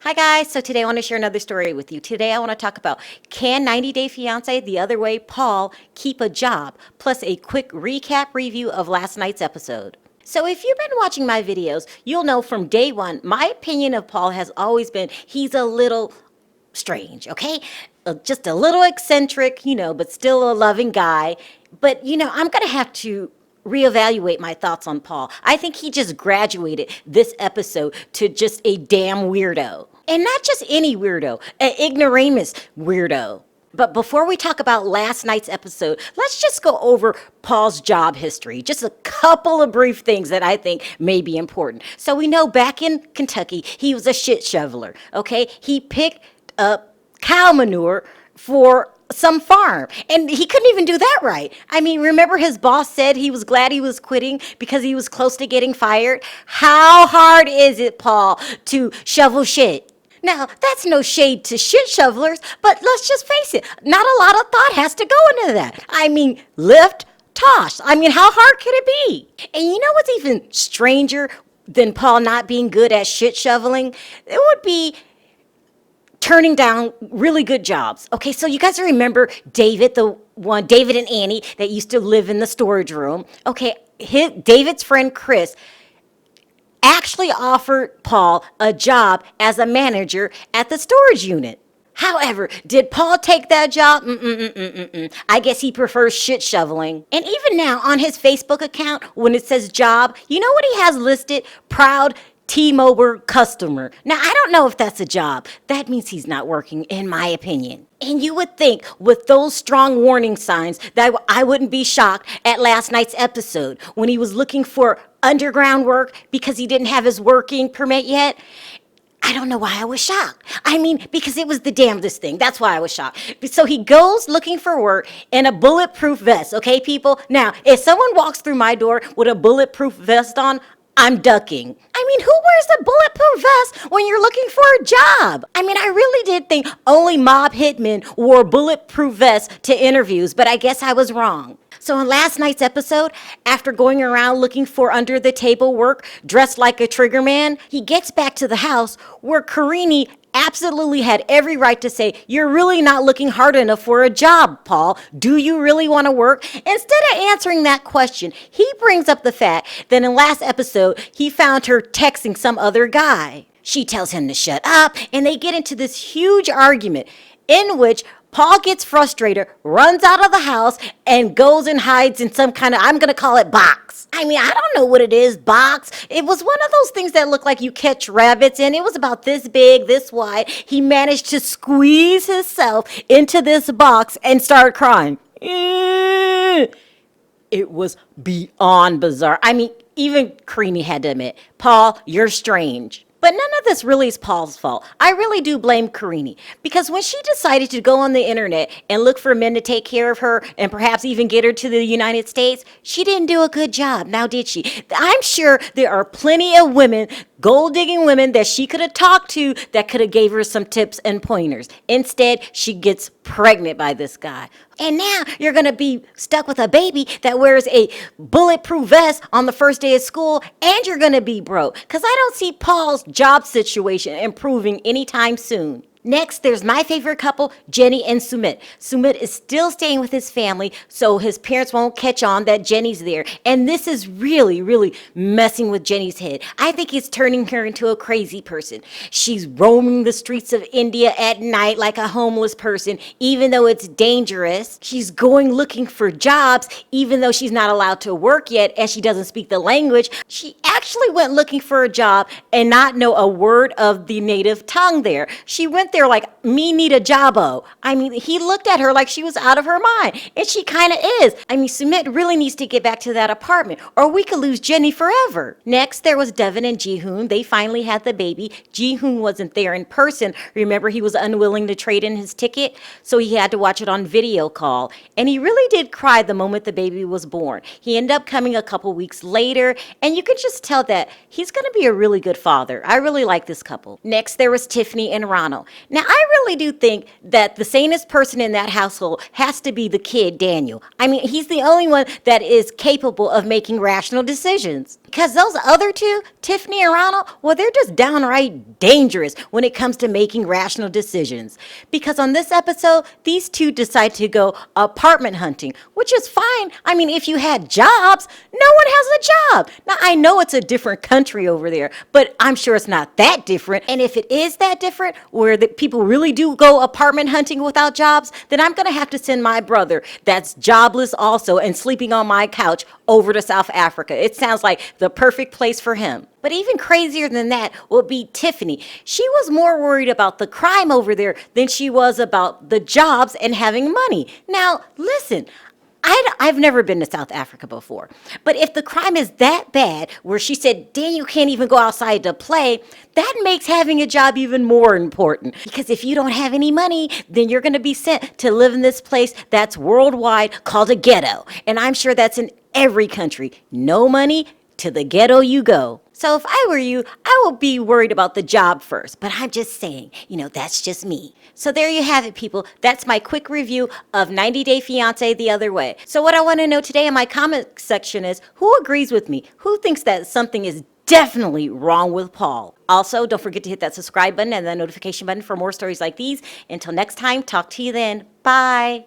Hi guys, so today I want to share another story with you. Today I want to talk about, can 90 Day Fiance the other way Paul keep a job? Plus a quick recap review of last night's episode. So if you've been watching my videos, you'll know from day one, my opinion of Paul has always been he's a little strange, okay? Just a little eccentric, but still a loving guy. But, I'm going to have to reevaluate my thoughts on Paul. I think he just graduated this episode to just a damn weirdo. And not just any weirdo, an ignoramus weirdo. But before we talk about last night's episode, let's just go over Paul's job history. Just a couple of brief things that I think may be important. So we know back in Kentucky, he was a shit shoveler, okay? He picked up cow manure for some farm, and he couldn't even do that right. I mean, remember his boss said he was glad he was quitting because he was close to getting fired? How hard is it, Paul, to shovel shit? Now, that's no shade to shit shovelers, but let's just face it, not a lot of thought has to go into that. I mean, lift, toss. I mean, how hard could it be? And you know what's even stranger than Paul not being good at shit shoveling? It would be turning down really good jobs. Okay, so you guys remember David, David and Annie that used to live in the storage room. Okay, David's friend Chris actually offered Paul a job as a manager at the storage unit. However, did Paul take that job? I guess he prefers shit shoveling. And even now on his Facebook account, when it says job, you know what he has listed? Proud T-Mobile customer. Now, I don't know if that's a job. That means he's not working, in my opinion. And you would think with those strong warning signs that I wouldn't be shocked at last night's episode when he was looking for underground work because he didn't have his working permit yet. I don't know why I was shocked. I mean, because it was the damnedest thing. That's why I was shocked. So he goes looking for work in a bulletproof vest, okay, people? Now, if someone walks through my door with a bulletproof vest on, I'm ducking. I mean, who wears a bulletproof vest when you're looking for a job? I mean, I really did think only mob hitmen wore bulletproof vests to interviews, but I guess I was wrong. So in last night's episode, after going around looking for under the table work, dressed like a trigger man, he gets back to the house where Karine absolutely had every right to say, you're really not looking hard enough for a job, Paul. Do you really want to work? Instead of answering that question, he brings up the fact that in last episode, he found her texting some other guy. She tells him to shut up, and they get into this huge argument in which Paul gets frustrated, runs out of the house, and goes and hides in some kind of, I'm going to call it box. I mean, I don't know what it is, box. It was one of those things that look like you catch rabbits in. It was about this big, this wide. He managed to squeeze himself into this box and start crying. It was beyond bizarre. I mean, even Karine had to admit, Paul, you're strange. But none of this really is Paul's fault. I really do blame Karine because when she decided to go on the internet and look for men to take care of her and perhaps even get her to the United States, she didn't do a good job, now did she? I'm sure there are plenty of women, gold-digging women that she could have talked to that could have gave her some tips and pointers. Instead, she gets pregnant by this guy. And now you're going to be stuck with a baby that wears a bulletproof vest on the first day of school, and you're going to be broke. Because I don't see Paul's job situation improving anytime soon. Next, there's my favorite couple, Jenny and Sumit. Sumit is still staying with his family, so his parents won't catch on that Jenny's there. And this is really, really messing with Jenny's head. I think it's turning her into a crazy person. She's roaming the streets of India at night like a homeless person, even though it's dangerous. She's going looking for jobs, even though she's not allowed to work yet, and she doesn't speak the language. She actually went looking for a job and not know a word of the native tongue there. She went there like, me need a jobbo. I mean, he looked at her like she was out of her mind, and she kind of is. I mean, Sumit really needs to get back to that apartment, or we could lose Jenny forever. Next, there was Devon and Ji-Hoon. They finally had the baby. Ji-Hoon wasn't there in person. Remember, he was unwilling to trade in his ticket, so he had to watch it on video call, and he really did cry the moment the baby was born. He ended up coming a couple weeks later, and you could just tell that he's going to be a really good father. I really like this couple. Next, there was Tiffany and Ronald. Now, I really do think that the sanest person in that household has to be the kid, Daniel. I mean, he's the only one that is capable of making rational decisions. Because those other two, Tiffany and Ronald, well, they're just downright dangerous when it comes to making rational decisions. Because on this episode, these two decide to go apartment hunting, which is fine. I mean, if you had jobs, no one has a job. Now, I know it's a different country over there, but I'm sure it's not that different. And if it is that different, where the people really do go apartment hunting without jobs, then I'm going to have to send my brother, that's jobless also and sleeping on my couch, over to South Africa. It sounds like the perfect place for him. But even crazier than that would be Tiffany. She was more worried about the crime over there than she was about the jobs and having money. Now, listen, I've never been to South Africa before. But if the crime is that bad, where she said, Daniel can't even go outside to play, that makes having a job even more important. Because if you don't have any money, then you're going to be sent to live in this place that's worldwide called a ghetto. And I'm sure that's in every country. No money, to the ghetto you go. So if I were you, I would be worried about the job first. But I'm just saying, that's just me. So there you have it, people. That's my quick review of 90 Day Fiance the Other Way. So what I want to know today in my comment section is, who agrees with me? Who thinks that something is definitely wrong with Paul? Also, don't forget to hit that subscribe button and the notification button for more stories like these. Until next time, talk to you then. Bye.